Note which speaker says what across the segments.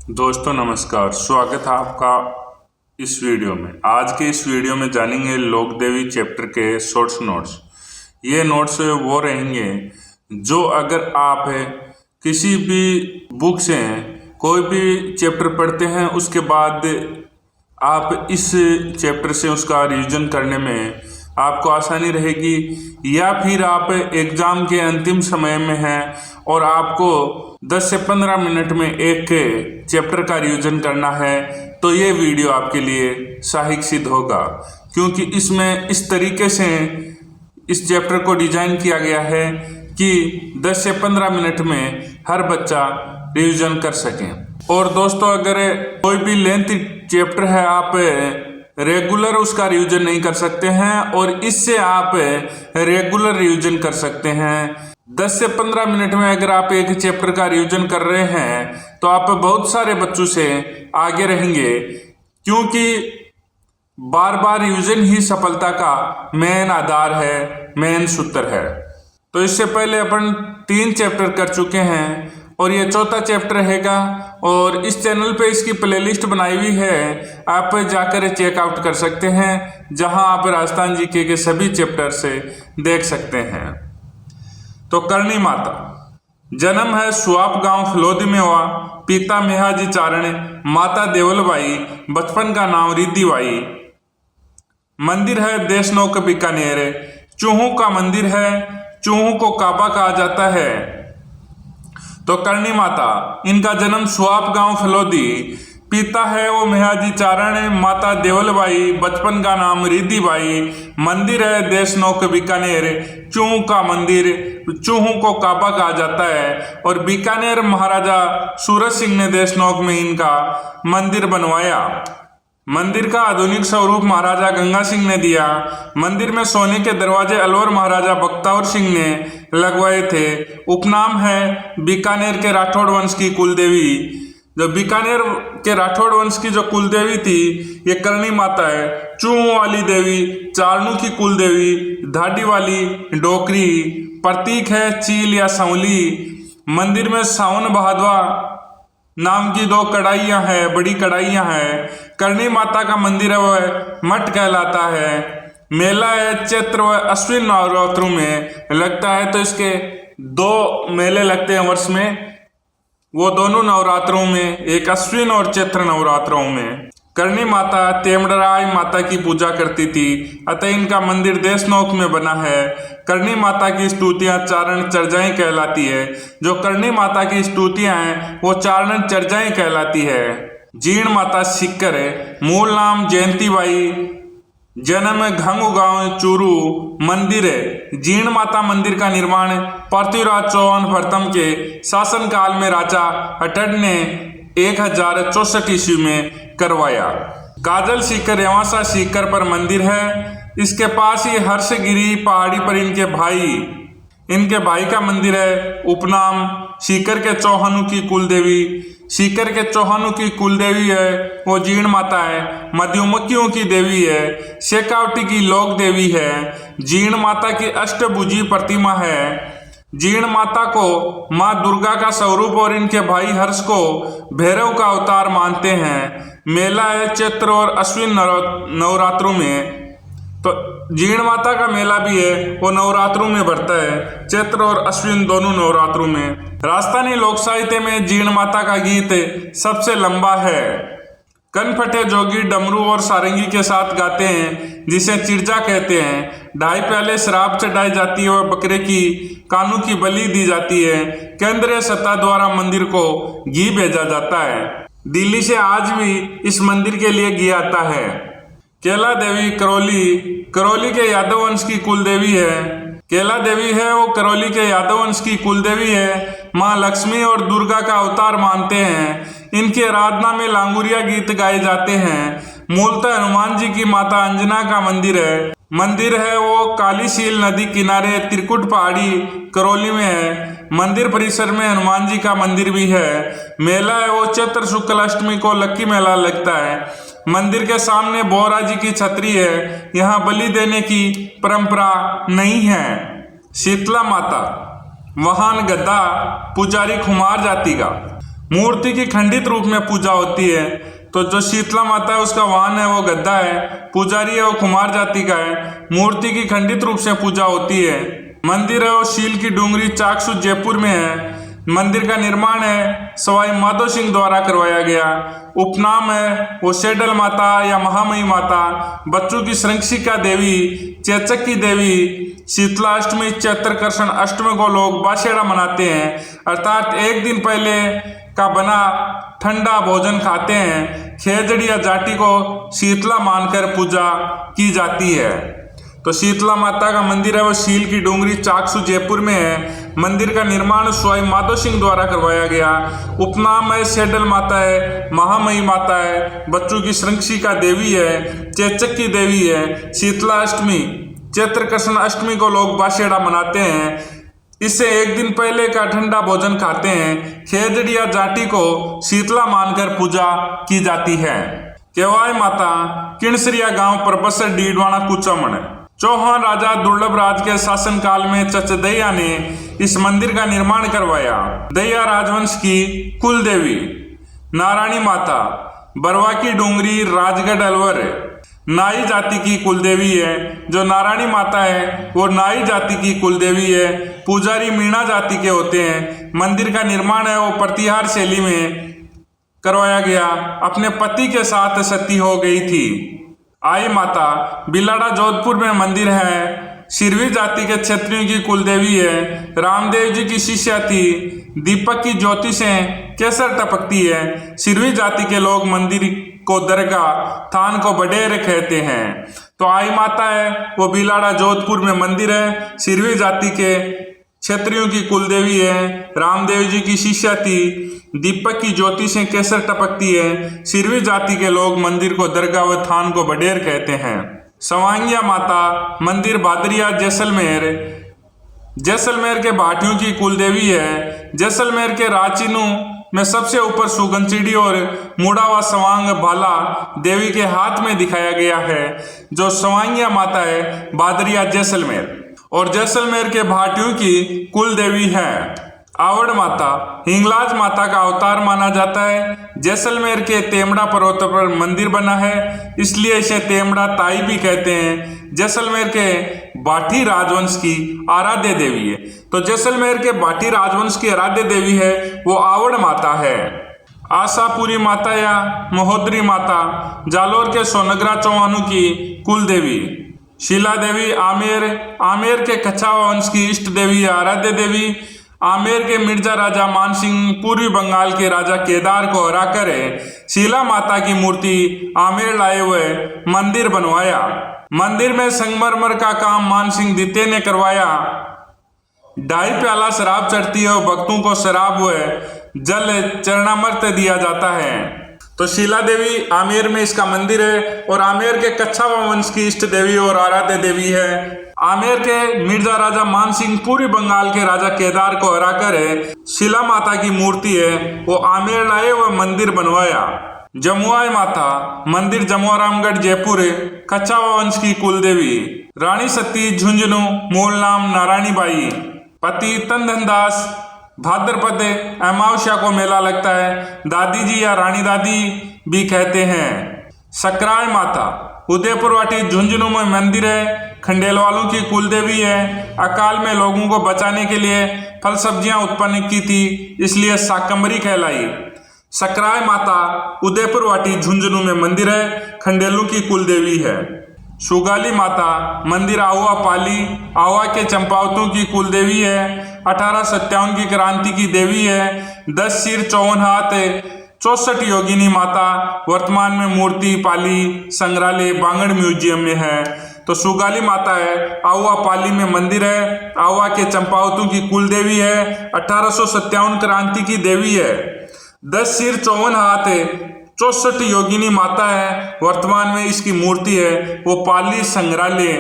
Speaker 1: दोस्तों नमस्कार, स्वागत है आपका इस वीडियो में। आज के इस वीडियो में जानेंगे लोक देवी चैप्टर के शॉर्ट्स नोट्स। ये नोट्स वो रहेंगे जो अगर आप किसी भी बुक से कोई भी चैप्टर पढ़ते हैं उसके बाद आप इस चैप्टर से उसका रिवीजन करने में आपको आसानी रहेगी, या फिर आप एग्ज़ाम के अंतिम समय में हैं और आपको 10 से 15 मिनट में एक चैप्टर का रिवीजन करना है, तो ये वीडियो आपके लिए सहायक सिद्ध होगा, क्योंकि इसमें इस तरीके से इस चैप्टर को डिज़ाइन किया गया है कि 10 से 15 मिनट में हर बच्चा रिवीजन कर सकें। और दोस्तों, अगर कोई भी लेंथ चैप्टर है आप रेगुलर उसका रिवीजन नहीं कर सकते हैं, और इससे आप रेगुलर रिवीजन कर सकते हैं। 10 से 15 मिनट में अगर आप एक चैप्टर का रिवीजन कर रहे हैं तो आप बहुत सारे बच्चों से आगे रहेंगे, क्योंकि बार बार रिवीजन ही सफलता का मेन आधार है, मेन सूत्र है। तो इससे पहले अपन 3 चैप्टर कर चुके हैं और ये चौथा चैप्टर रहेगा, और इस चैनल पे इसकी प्लेलिस्ट बनाई हुई है, आप जाकर चेकआउट कर सकते हैं, जहां आप राजस्थान जीके के सभी चैप्टर से देख सकते हैं। तो करणी माता, जन्म है सुआप गांव फलोदी में हुआ। पिता मेहाजी चारण, माता देवलबाई, बचपन का नाम रिद्धिबाई। मंदिर है देशनोक बीकानेर। चूहू का मंदिर है, चूहू को काबा कहा जाता है। तो करणी माता, इनका जन्म सुआप गांव फलोदी। पिता है वो मेहाजी चारण, माता देवलबाई, बचपन का नाम रिद्धिबाई। मंदिर है देशनोक बीकानेर। चूहू का मंदिर, चूहू को काबा कहा जाता है, और बीकानेर महाराजा सूरज सिंह ने देशनोक में इनका मंदिर बनवाया। मंदिर का आधुनिक स्वरूप महाराजा गंगा सिंह ने दिया। मंदिर में सोने के दरवाजे अलवर महाराजा बख्तावर सिंह ने लगवाए थे। उपनाम है बीकानेर के राठौड़ वंश की कुलदेवी। जो बीकानेर के राठौड़ वंश की जो कुलदेवी थी ये करणी माता है। चूहू वाली देवी चारणू की कुलदेवी, धाडी वाली डोकरी। प्रतीक है चील या सांवली। मंदिर में सावन बहादवा नाम की 2 कढ़ाइयाँ हैं, बड़ी कढ़ाइयाँ हैं। करणी माता का मंदिर है वह मठ कहलाता है। मेला है चैत्र व अश्विन नवरात्रों में लगता है, तो इसके 2 मेले लगते हैं वर्ष में, वो दोनों नवरात्रों में, एक अश्विन और चैत्र नवरात्रों में। करणी माता तेमड़राय माता की पूजा करती थी, अतः इनका मंदिर देशनोक में बना है। करणी माता की स्तुतियाँ चारण चर्चाएं कहलाती है। जो करणी माता की स्तुतियाँ हैं वो चारण चर्चाएं कहलाती है। जीण माता सीकर है, मूल नाम जयंतीबाई, जन्म घंगू गांव चूरू। मंदिर है जीण माता मंदिर का निर्माण पृथ्वीराज चौहान प्रथम के शासनकाल में राजा अटड ने 1064 ईस्वी में करवाया। काजल सीकर रेवासा सीकर पर मंदिर है। इसके पास ही हर्षगिरी पहाड़ी पर इनके भाई का मंदिर है। उपनाम सीकर के चौहानों की कुलदेवी। सीकर के चौहानों की कुलदेवी है वो जीण माता है। मधुमक्खियों की देवी है। शेखावटी की लोक देवी है। जीण माता की अष्टभुजी प्रतिमा है। जीण माता को माँ दुर्गा का स्वरूप और इनके भाई हर्ष को भैरव का अवतार मानते हैं। मेला है चैत्र और अश्विन नवरात्रों में। तो जीण माता का मेला भी है, वो नवरात्रों में बढ़ता है, चैत्र और अश्विन दोनों नवरात्रों में। राजस्थानी लोक साहित्य में जीण माता का गीत सबसे लंबा है। कनफटे जोगी डमरू और सारंगी के साथ गाते हैं, जिसे चिरजा कहते हैं। 2.5 प्याले शराब चढ़ाई जाती है और बकरे की कानों की बलि दी जाती है। केंद्रीय सत्ता द्वारा मंदिर को घी भेजा जाता है। दिल्ली से आज भी इस मंदिर के लिए घी आता है। केला देवी करौली के यादव वंश की कुलदेवी है। केला देवी है वो करौली के यादव वंश की कुलदेवी है। माँ लक्ष्मी और दुर्गा का अवतार मानते हैं। इनकी आराधना में लांगुरिया गीत गाए जाते हैं। मूलतः हनुमान जी की माता अंजना का मंदिर है वो कालीशील नदी किनारे त्रिकुट पहाड़ी करौली में है। मंदिर परिसर में हनुमान जी का मंदिर भी है। मेला है वो चैत्र शुक्ल अष्टमी को लक्की मेला लगता है। मंदिर के सामने बोहरा जी की छतरी है। यहाँ बलि देने की परंपरा नहीं है। शीतला माता, वाहन गद्दा, पुजारी खुमार जाति का। मूर्ति की खंडित रूप में पूजा होती है। तो जो शीतला माता है उसका वाहन है वो गद्दा है, पुजारी है वो कुमार जाति का है। मूर्ति की खंडित रूप से पूजा होती है। मंदिर है वो शील की डूंगरी चाकसू जयपुर में है। मंदिर का निर्माण है सवाई माधो सिंह द्वारा करवाया गया। उपनाम है वो शेडल माता या महामयी माता, बच्चों की संरक्षिका देवी, चेचक की देवी। शीतला अष्टमी चैत्र कृष्ण अष्टमी को लोग बाशेड़ा मनाते हैं, अर्थात एक दिन पहले का बना ठंडा भोजन खाते हैं। खेजड़ी या जाटी को शीतला मानकर पूजा की जाती है। तो शीतला माता का मंदिर है वो शील की डूंगरी चाकसू जयपुर में है। मंदिर का निर्माण स्वामी माधो सिंह द्वारा करवाया गया। उपनाम है शेडल माता है, महामयी माता है, बच्चों की संरक्षिका देवी है, चेचक की देवी है। शीतला अष्टमी चैत्र कृष्ण अष्टमी को लोग बाशेड़ा मनाते हैं, इससे एक दिन पहले का ठंडा भोजन खाते हैं। खेजड़ी या जाटी को शीतला मानकर पूजा की जाती है। केवाय माता किणसरिया गांव पर बसर डीडवाना कुचामण। चौहान राजा दुर्लभ राज के शासनकाल में चच दैया ने इस मंदिर का निर्माण करवाया। दैया राजवंश की कुल देवी। नारायणी माता बरवा की डूंगरी राजगढ़ अलवर नाई जाति की कुलदेवी है। जो नारायणी माता है वो नाई जाति की कुलदेवी है। पुजारी मीणा जाति के होते हैं। मंदिर का निर्माण है वो प्रतिहार शैली में करवाया गया। अपने पति के साथ सती हो गई थी। आई माता बिलाड़ा जोधपुर में मंदिर है। शिरवी जाति के क्षत्रियों की कुलदेवी है। रामदेव जी की शिष्या थी। दीपक की ज्योति से केसर टपकती है। शिरवी जाति के लोग मंदिर को दरगाह, थान को बडेर कहते हैं। तो आई माता है वो बिलाड़ा जोधपुर में मंदिर है। शिरवी जाति के क्षत्रियों की कुलदेवी है। रामदेव जी की शिष्या थी। दीपक की ज्योति से केसर टपकती है। शिरवी जाति के लोग मंदिर को दरगाह व थान को बडेर कहते हैं। सवांगिया माता मंदिर बादरिया जैसलमेर। जैसलमेर के भाटियों की कुलदेवी है। जैसलमेर के राचिनू में सबसे ऊपर सुगंचिड़ी और मुड़ावा सवांग भाला देवी के हाथ में दिखाया गया है। जो सवांगिया माता है बादरिया जैसलमेर और जैसलमेर के भाटियों की कुल देवी है। आवड़ माता हिंगलाज माता का अवतार माना जाता है। जैसलमेर के तेमड़ा पर्वत पर मंदिर बना है, इसलिए इसे तेमड़ा ताई भी कहते हैं। जैसलमेर के बाठी राजवंश की आराध्य देवी है। तो जैसलमेर के बाठी राजवंश की आराध्य देवी है वो आवड़ माता है। आशापुरी माता या महोदरी माता जालोर के सोनगरा चौहानों की कुल देवी। शीला देवी आमेर के कछावा वंश की इष्ट देवी या आराध्य देवी। आमेर के मिर्जा राजा मानसिंह पूर्वी बंगाल के राजा केदार को हराकर शीला माता की मूर्ति आमेर लाए हुए मंदिर बनवाया। मंदिर में संगमरमर का काम मानसिंह द्वितीय ने करवाया। 2.5 प्याला शराब चढ़ती है और भक्तों को शराब व जल चरणामृत दिया जाता है। तो शीला देवी आमेर में इसका मंदिर है और आमेर के कच्छावा वंश की इष्ट देवी और आराध्य देवी है। आमेर के मिर्जा राजा मानसिंह पूर्वी बंगाल के राजा केदार को हराकर शीला माता की मूर्ति है वो आमेर लाए व मंदिर बनवाया। जमुआई माता मंदिर जमुआरामगढ़ जयपुर कच्छावा वंश की कुल देवी। रानी सती झुंझुनू मूल नाम नारायणी बाई। पति तनधनदास। भाद्रपद अमावस्या को मेला लगता है। दादी जी या रानी दादी भी कहते हैं। सकराय माता उदयपुर वाटी झुंझुनू में मंदिर है। खंडेल वालों की कुल देवी है। अकाल में लोगों को बचाने के लिए फल सब्जियां उत्पन्न की थी, इसलिए शाकंभरी कहलाई। सकराय माता उदयपुर वाटी झुंझुनू में मंदिर है। खंडेलों की कुल देवी है। सुगाली माता मंदिर आहुआ पाली आहुआ के चंपावतों की कुल देवी है। 1857 की क्रांति की देवी है। 10 सिर 54 हाथ 64 योगिनी माता वर्तमान में मूर्ति पाली संग्रहालय बांगड़ म्यूजियम में है। तो सुगाली माता है आहुआ पाली में मंदिर है। आहुआ के चंपावतों की कुल देवी है। 1857 क्रांति की देवी है। 10 सिर 54 हाथ 64 योगिनी माता है। वर्तमान में इसकी मूर्ति है वो पाली संग्रहालय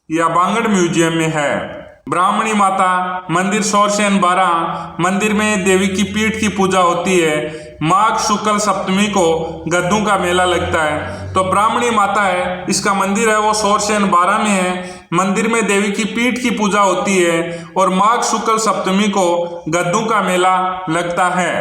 Speaker 1: या बांगड़ म्यूजियम में है। ब्राह्मणी माता मंदिर सौरसेन 12 मंदिर में देवी की पीठ की पूजा होती है। माघ शुक्ल सप्तमी को गद्दों का मेला लगता है। तो ब्राह्मणी माता है इसका मंदिर है वो सौरसेन 12 में है। मंदिर में देवी की पीठ की पूजा होती है और माघ शुक्ल सप्तमी को गद्दों का मेला लगता है।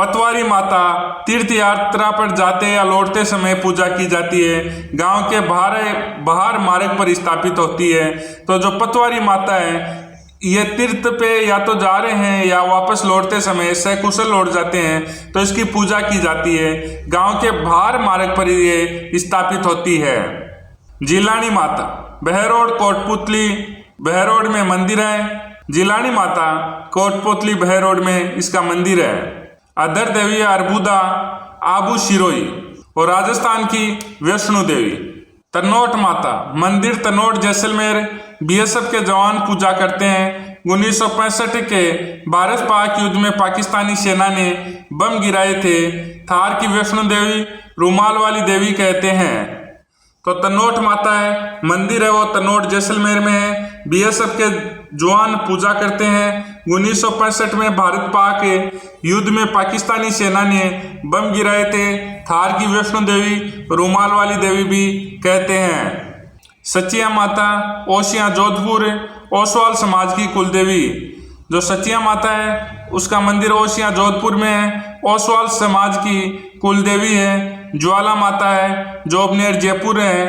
Speaker 1: पतवारी माता तीर्थ यात्रा पर जाते या लौटते समय पूजा की जाती है। गांव के बाहर मार्ग पर स्थापित होती है। तो जो पतवारी माता है ये तीर्थ पे या तो जा रहे हैं या वापस लौटते समय सकुशल लौट जाते हैं तो इसकी पूजा की जाती है। गांव के बाहर मार्ग पर ये स्थापित होती है। जिलानी माता बहरोड कोटपुतली बहरोड में मंदिर है। जिलानी माता कोटपुतली बहरोड में इसका मंदिर है। अधर देवी अर्बुदा आबू शिरोई और राजस्थान की वैष्णो देवी। तनोट माता मंदिर तनोट जैसलमेर। बीएसएफ के जवान पूजा करते हैं। 1965 के भारत पाक युद्ध में पाकिस्तानी सेना ने बम गिराए थे। थार की वैष्णो देवी रुमाल वाली देवी कहते हैं। तो तनोट माता है मंदिर है वो तनोट जैसलमेर में है। बीएसएफ के जवान पूजा करते हैं। 1965 में भारत पाक युद्ध में पाकिस्तानी सेना ने बम गिराए थे। थार की वैष्णो देवी रुमाल वाली देवी भी कहते हैं। सचिया माता ओसियां जोधपुर ओसवाल समाज की कुलदेवी। जो सचिया माता है उसका मंदिर ओसियां जोधपुर में है। ओसवाल समाज की कुलदेवी है। ज्वाला माता है जोबनेर जयपुर है।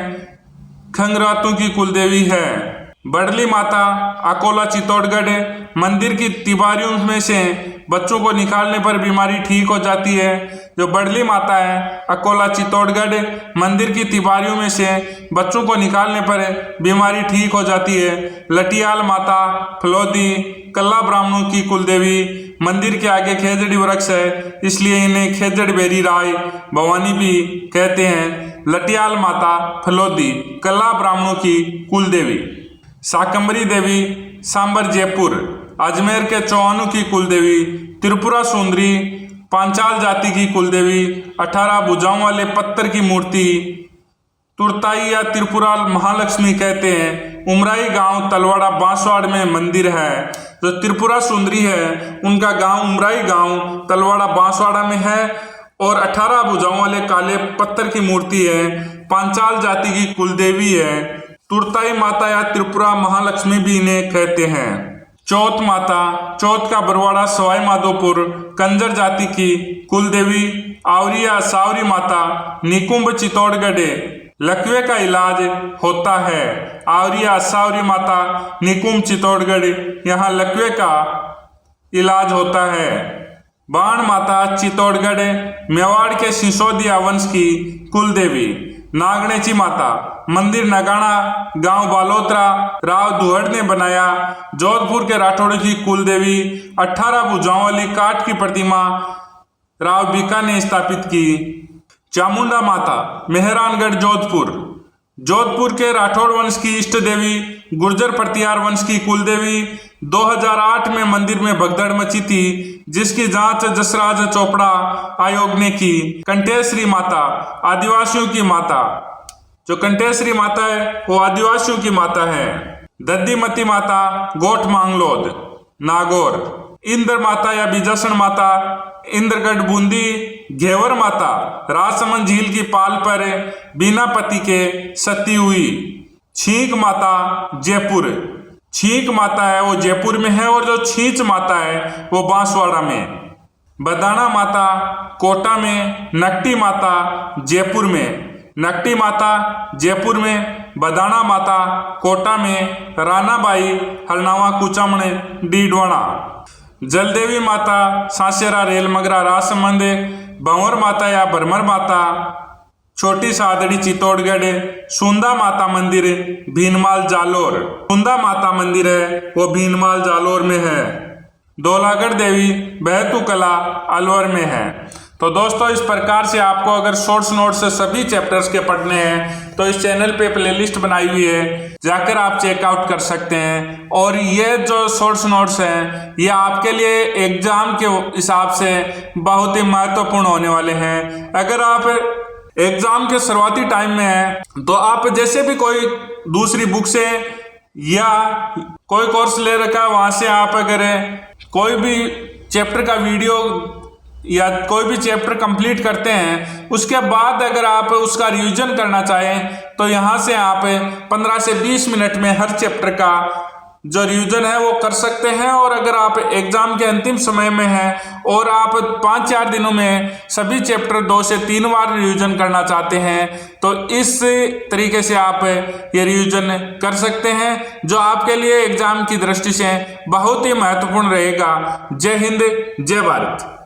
Speaker 1: खंगरातों की कुलदेवी है। बड़ली माता अकोला चित्तौड़गढ़। मंदिर की तिबारियों में से बच्चों को निकालने पर बीमारी ठीक हो जाती है। जो बड़ली माता है अकोला चित्तौड़गढ़ मंदिर की तिबारियों में से बच्चों को निकालने पर बीमारी ठीक हो जाती है। लटियाल माता फलोदी कल्ला ब्राह्मणों की कुलदेवी। मंदिर के आगे खेजड़ी वृक्ष है इसलिए इन्हें खेजड़ बेरी राय भवानी भी कहते हैं। लटियाल माता फलोदी कल्ला ब्राह्मणों की कुलदेवी। शाकंभरी देवी सांबर जयपुर अजमेर के चौहानों की कुलदेवी। त्रिपुरा सुंदरी पांचाल जाति की कुलदेवी। 18 भुजाओं वाले पत्थर की मूर्ति तुरताई या त्रिपुरा महालक्ष्मी कहते हैं। उमराई गांव तलवाड़ा बांसवाड़ में मंदिर है। जो त्रिपुरा सुंदरी है उनका गांव उमराई गांव तलवाड़ा बांसवाड़ा में है और 18 भुजाओं वाले काले पत्थर की मूर्ति है। पांचाल जाति की कुलदेवी है। तुरताई माता या त्रिपुरा महालक्ष्मी भी इन्हें कहते हैं। चौथ माता चौथ का बरवाड़ा सवाई माधोपुर कंजर जाति की कुलदेवी। आवरिया सावरी माता निकुंभ चित्तौड़गढ़ लकवे का इलाज होता है। आवरिया सावरी माता निकुंभ चित्तौड़गढ़ यहाँ लकवे का इलाज होता है। बाण माता चित्तौड़गढ़ मेवाड़ के सिसोदिया वंश की कुलदेवी। नागणेची माता मंदिर नगाना गांव बालोतरा राव दुहड़ ने बनाया। जोधपुर के राठौड़ की कुलदेवी। 18 भुजाओं वाली काठ की प्रतिमा राव बीका ने स्थापित की। चामुंडा माता मेहरानगढ़ जोधपुर। जोधपुर के राठौड़ वंश की इष्ट देवी। गुर्जर प्रतिहार वंश की कुलदेवी। 2008 में मंदिर में भगदड़ मची थी जिसकी जांच जसराज चोपड़ा आयोग ने की। कंठेश्वरी माता आदिवासियों की माता। जो कंठेश्वरी माता है वो आदिवासियों की माता है। दद्दीमती माता गोठ मांगलोद नागौर। इंद्र माता या बीजासन माता इंद्रगढ़ बूंदी। घेवर माता राजसमंद झील की पाल पर बिना पति के सती हुई। छींक माता जयपुर। छींक माता है वो जयपुर में है और जो छींच माता है वो बांसवाड़ा में। बदाना माता कोटा में। नकटी माता जयपुर में। नकटी माता जयपुर में। बदाना माता कोटा में। रानाबाई हरनावा कुचामण डीडवाना। जलदेवी माता सासेरा रेल मगरा राजसमंद। भंवर माता या भरमर माता छोटी सादड़ी चित्तौड़गढ़। सुंदा माता मंदिर भीनमाल जालोर। सुंदा माता मंदिर है वो भीनमाल जालोर में है। धौलागढ़ देवी बहतू कला अलवर में है। तो दोस्तों इस प्रकार से आपको अगर शॉर्ट्स नोट्स से सभी चैप्टर्स के पढ़ने हैं तो इस चैनल पे प्लेलिस्ट बनाई हुई है जाकर आप चेकआउट कर सकते हैं। और ये जो शॉर्ट्स नोट्स हैं ये आपके लिए एग्जाम के हिसाब से बहुत ही महत्वपूर्ण होने वाले हैं। अगर आप एग्जाम के शुरुआती टाइम में हैं तो आप जैसे भी कोई दूसरी बुक से या कोई कोर्स ले रखा है वहाँ से आप अगर कोई भी चैप्टर का वीडियो या कोई भी चैप्टर कंप्लीट करते हैं उसके बाद अगर आप उसका रिवीजन करना चाहें तो यहाँ से आप 15 से 20 मिनट में हर चैप्टर का जो रिवीजन है वो कर सकते हैं। और अगर आप एग्जाम के अंतिम समय में हैं और आप 5-4 दिनों में सभी चैप्टर 2 से 3 बार रिवीजन करना चाहते हैं तो इस तरीके से आप ये रिवीजन कर सकते हैं, जो आपके लिए एग्जाम की दृष्टि से बहुत ही महत्वपूर्ण रहेगा। जय हिंद, जय भारत।